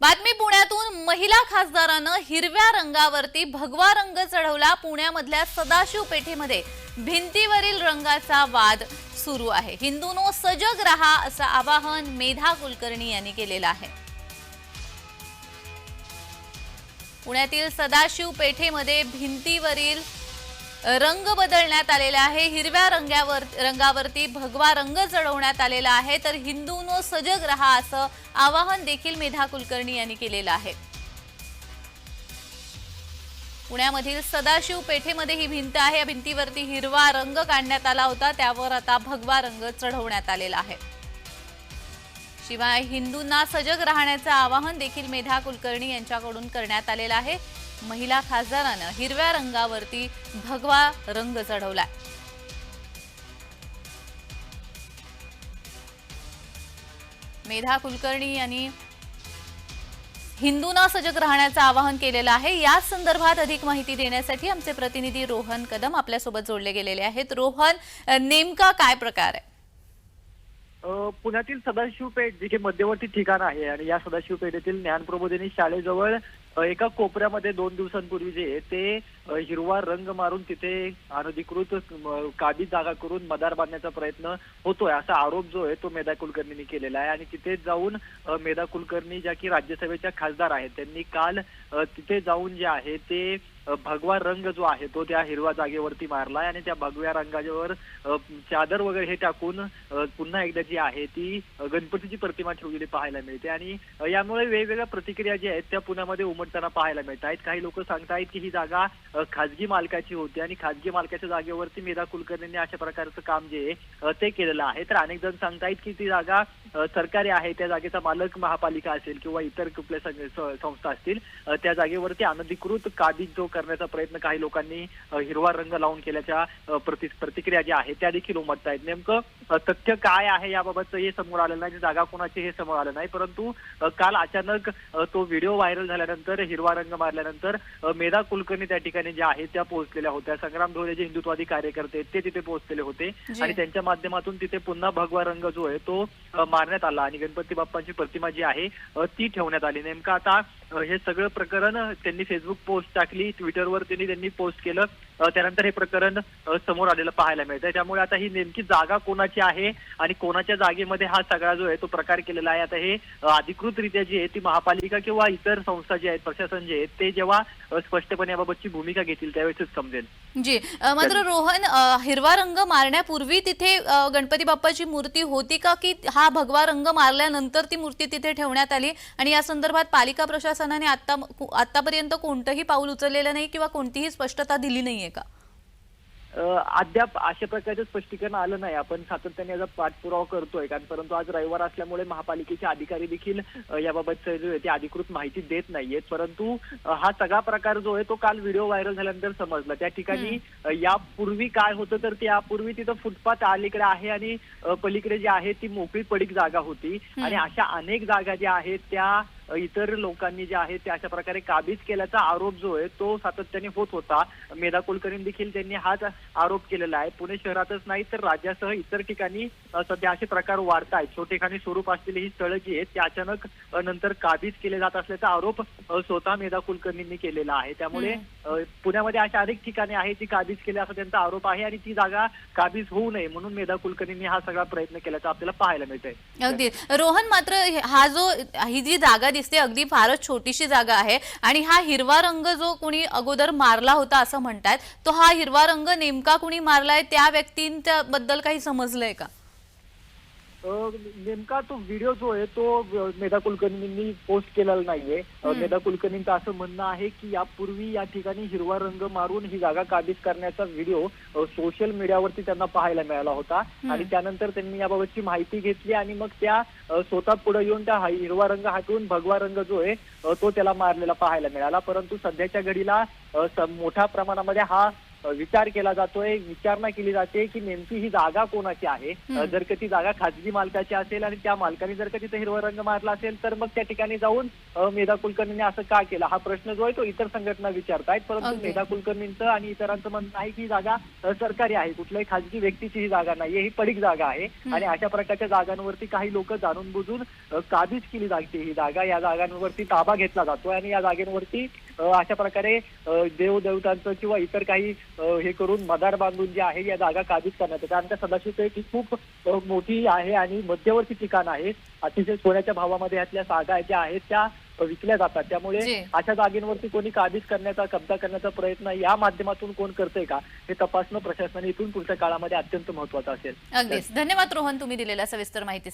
बातमी पुण्यातून महिला खासदारानं हिरव्या रंगावरती भगवा रंग चढवला। पुण्यामधल्या सदाशिव पेठेमध्ये भिंतीवरील रंगाचा वाद सुरू आहे। हिंदूंनो सजग रहा असं आवाहन मेधा कुलकर्णी यांनी केलेलं आहे। पुण्यातील सदाशिव पेठेमध्ये भिंतीवरील रंग बदलण्यात आलेला आहे। हिरव्या रंगावरती भगवा रंग चढवण्यात आलेला आहे। तर हिंदूंनो सजग रहा असं आवाहन देखील मेधा कुलकर्णी यांनी केलेलं आहे। पुण्यामधील सदाशिव पेठेमध्ये ही भिंत आहे। या भिंतीवरती हिरवा रंग काढण्यात आला होता, त्यावर आता भगवा रंग चढवण्यात आलेला आहे। शिवाय हिंदूंना सजग राहण्याचं आवाहन देखील मेधा कुलकर्णी यांच्याकडून करण्यात आलेलं आहे। महिला खासदारानं हिरव्या रंगावरती भगवा रंग चढवलाय। मेधा कुलकर्णी यांनी हिंदूंना सजग राहण्याचं आवाहन केलेलं आहे। या संदर्भात अधिक माहिती देण्यासाठी आमचे प्रतिनिधी रोहन कदम आपल्यासोबत जोडले गेलेले आहेत। रोहन, नेमका काय प्रकार आहे? पुण्यातील सदाशिव पेठ जे मध्यवर्ती ठिकाण आहे आणि या सदाशिव पेठेतील ज्ञानप्रबोधिनी शाळेजवळ एका कोपऱ्यामध्ये 2 दिवसांपूर्वी जे ते हिरवा रंग मारून तिथे अनधिकृत काबीज जागा करून मदार बांधण्याचा प्रयत्न होतोय असा आरोप जो आहे तो मेधा कुलकर्णींनी केलेला आहे। आणि तिथे जाऊन मेधा कुलकर्णी ज्या की राज्यसभेच्या खासदार आहेत त्यांनी काल तिथे जाऊन जे आहे ते भगवा रंग जो आहे तो त्या हिरव्या जागेवरती मारलाय आणि त्या भगव्या रंगावर चादर वगैरे हे टाकून पुन्हा एकदा जी आहे ती गणपतीची प्रतिमा ठेवलेली पाहायला मिळते। आणि यामुळे वेगवेगळ्या प्रतिक्रिया ज्या आहेत त्या पुण्यामध्ये उमटताना पाहायला मिळत आहेत। काही लोक सांगतायत की ही जागा खाजगी मालकाची होती आणि खाजगी मालकाच्या जागेवरती मेधा कुलकर्णींनी अशा प्रकारचं काम जे आहे ते केलेलं आहे। तर अनेक जण सांगतायत की ती जागा सरकारी आहे, त्या जागेचा मालक महापालिका असेल किंवा इतर कुठल्या संस्था असतील, त्या जागेवरती अनधिकृत काबीज जो करण्याचा प्रयत्न काही लोकांनी हिरवा रंग लावून केल्याच्या प्रतिक्रिया ज्या आहेत त्या देखील उमटत आहेत। नेमकं तथ्य काय आहे याबाबतचं हे समोर आलेलं नाही, जागा कोणाची हे समोर आलं नाही, परंतु काल अचानक तो व्हिडिओ व्हायरल झाल्यानंतर हिरवा रंग मारल्यानंतर मेधा कुलकर्णी त्या ठिकाणी ज्या आहेत त्या पोहोचलेल्या होत्या। संग्राम धोरे जे हिंदुत्ववादी कार्यकर्ते ते तिथे पोहोचलेले होते आणि त्यांच्या माध्यमातून तिथे पुन्हा भगवा रंग जो आहे तो मारण्यात आला आणि गणपती बाप्पांची प्रतिमा जी आहे ती ठेवण्यात आली। नेमकं आता हे सगळं प्रकरण त्यांनी फेसबुक पोस्ट टाकली, ट्विटरवर त्यांनी पोस्ट केलं, त्यानंतर हे प्रकरण समोर आलेलं पाहायला मिळतंय। त्यामुळे आता ही नेमकी जागा कोणाची आहे आणि कोणाच्या जागेमध्ये हा सगळा जो आहे तो प्रकार केलेला आहे, आता हे अधिकृतरित्या जी आहे ती महापालिका किंवा इतर संस्था जे आहेत, प्रशासन जे आहेत ते जेव्हा स्पष्टपणे याबाबतची भूमिका घेतील त्यावेळेसच समजेल। जी, मात्र रोहन, हिरवा रंग मारण्यापूर्वी तिथे गणपती बाप्पाची मूर्ती होती का, की हा भगवा रंग मारल्यानंतर ती मूर्ती तिथे ठेवण्यात आली? आणि या संदर्भात पालिका प्रशासनाने आतापर्यंत कोणतंही पाऊल उचललेलं नाही किंवा कोणतीही स्पष्टता दिली नाहीये का? अद्याप अशा प्रकारचं स्पष्टीकरण आलं नाही। आपण सातत्याने याचा पाठपुरावा करतोय, कारण परंतु आज रविवार असल्यामुळे महापालिकेचे अधिकारी देखील याबाबतचं जो आहे ते अधिकृत माहिती देत नाहीयेत। परंतु हा सगळा प्रकार जो आहे तो काल व्हिडिओ व्हायरल झाल्यानंतर समजला। त्या ठिकाणी यापूर्वी काय होतं तर यापूर्वी तिथं फुटपाथ अलीकडे आहे आणि पलीकडे जी आहे ती मोकळी पडीक जागा होती आणि अशा अनेक जागा ज्या आहेत त्या इतर लोकांनी जे आहे ते अशा प्रकारे काबीज केल्याचा आरोप जो आहे तो सातत्याने होत होता। मेधा कुलकर्णी देखील त्यांनी हाच आरोप केलेला आहे। पुणे शहरातच नाही तर राज्यासह इतर ठिकाणी सध्या असे प्रकार वाढत आहेत। छोटेखानी स्वरूप असलेली ही स्थळं जी आहेत ती अचानक नंतर काबीज केले जात असल्याचा आरोप स्वतः मेधा कुलकर्णींनी केलेला आहे। त्यामुळे पुण्यामध्ये अशा अनेक ठिकाणी आहे ती काबीज केली असा त्यांचा आरोप आहे आणि ती जागा काबीज होऊ नये म्हणून मेधा कुलकर्णींनी हा सगळा प्रयत्न केल्याचं आपल्याला पाहायला मिळतंय। अगदी रोहन, मात्र ही जी जागा दिसते अगदी फारच छोटीशी जागा आहे आणि हा हिरवा रंग जो कोणी अगोदर मारला होता असं म्हणतात, तो हा हिरवा रंग नेमका कोणी मारलाय त्या व्यक्तींच्या बद्दल काही समजलंय का? नेमका तो व्हिडिओ जो आहे तो मेधा कुलकर्णींनी पोस्ट केलेला नाहीये। मेधा कुलकर्णींचं असं म्हणणं आहे की यापूर्वी या ठिकाणी हिरवा रंग मारून ही जागा काबीज करण्याचा व्हिडिओ सोशल मीडियावरती त्यांना पाहायला मिळाला होता आणि त्यानंतर त्यांनी याबाबतची माहिती घेतली आणि मग त्या स्वतः पुढे येऊन त्या हिरवा रंग हटवून भगवा रंग जो आहे तो त्याला मारलेला पाहायला मिळाला। परंतु सध्याच्या घडीला मोठ्या प्रमाणामध्ये हा विचार केला जातोय, विचारणा केली जाते की नेमकी ही जागा कोणाची आहे. जर का ती जागा खाजगी मालकाची असेल आणि त्या मालकाने जर का तिथे हिरवा रंग मारला असेल तर मग त्या ठिकाणी जाऊन मेधा कुलकर्णीने असं का केलं, हा प्रश्न जो आहे तो इतर संघटना विचारतायत. परंतु अगदी. मेधा कुलकर्णींचं आणि इतरांचं म्हणणं आहे की ही जागा सरकारी आहे, कुठल्याही खाजगी व्यक्तीची ही जागा नाहीये, ही पडीक जागा आहे. आणि अशा प्रकारच्या जागांवरती काही लोक जाणून बुजून काबीज केली जाते ही जागा. या जागांवरती ताबा घेतला जातोय आणि या जागेवरती अशा प्रकारे देवदेवतांचं किंवा इतर काही हे करून मदार बांधून जे आहे या जागा काबीज करण्यात येतात. कारण त्या सदाशिव पेठ ही खूप मोठी आहे आणि मध्यवर्ती ठिकाण आहे. अतिशय सोन्याच्या भावामध्ये यातल्या जागा ज्या आहेत त्या विकल्या जातात. त्यामुळे जी. अशा जागेवरती कोणी काबीज करण्याचा, कब्जा करण्याचा प्रयत्न या माध्यमातून कोण करतंय का हे तपासणं प्रशासनाने इथून पुढच्या काळामध्ये अत्यंत महत्वाचं असेल. अगदीच. धन्यवाद रोहन, तुम्ही दिलेल्या सविस्तर माहितीसाठी.